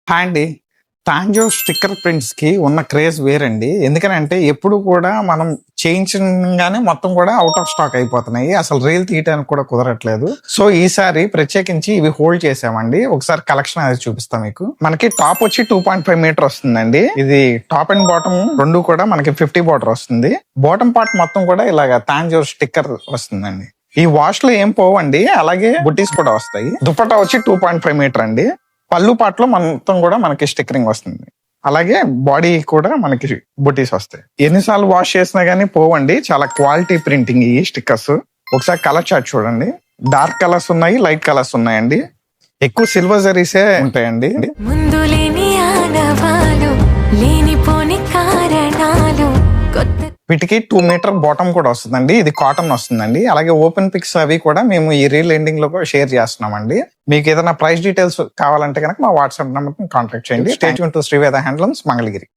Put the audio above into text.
Hi అండి. తాంజో sticker prints కి ఉన్న క్రేజ్ వేరండి. ఎందుకనంటే ఎప్పుడు కూడా మనం చేయించగానే మొత్తం కూడా అవుట్ ఆఫ్ స్టాక్ అయిపోతున్నాయి. అసలు రీల్ తీయడానికి కూడా కుదరట్లేదు. సో ఈసారి ప్రత్యేకించి ఇవి హోల్డ్ చేసామండి. ఒకసారి కలెక్షన్ అది చూపిస్తాం మీకు. మనకి టాప్ వచ్చి 2.5 మీటర్ వస్తుందండి. ఇది టాప్ అండ్ బాటమ్ రెండు కూడా మనకి 50 బార్డర్ వస్తుంది. బాటమ్ పార్ట్ మొత్తం కూడా ఇలాగ తాంజో స్టిక్కర్ వస్తుందండి. ఈ వాష్ లో ఏం పోవండి, అలాగే బుట్టీస్ కూడా వస్తాయి. దుపట్టా వచ్చి 2.5 మీటర్ అండి. పళ్ళు పాటలో మొత్తం కూడా మనకి స్టిక్కరింగ్ వస్తుంది. అలాగే బాడీ కూడా మనకి బుటీస్ వస్తాయి. ఎన్నిసార్లు వాష్ చేసినా గానీ పోవండి. చాలా క్వాలిటీ ప్రింటింగ్ ఈ స్టిక్కర్స్. ఒకసారి కలర్ చార్ట్ చూడండి. డార్క్ కలర్స్ ఉన్నాయి, లైట్ కలర్స్ ఉన్నాయండి. ఎక్కువ సిల్వర్ జరీసే ఉంటాయండి. ముందు లేని ఆనవాలు, లేనిపోని కారణాలు, వీటికి 2 మీటర్ బాటమ్ కూడా వస్తుందండి. ఇది కాటన్ వస్తుందండి. అలాగే ఓపెన్ పిక్స్ అవి కూడా మేము ఈ రీల్ ఎండింగ్ లో షేర్ చేస్తున్నామండి. మీకు ఏదైనా ప్రైస్ డీటెయిల్స్ కావాలంటే కనుక మా వాట్సాప్ నెంబర్ కాంటాక్ట్ చేయండి. Stay tune to Sri Veda handlooms, Mangalagiri.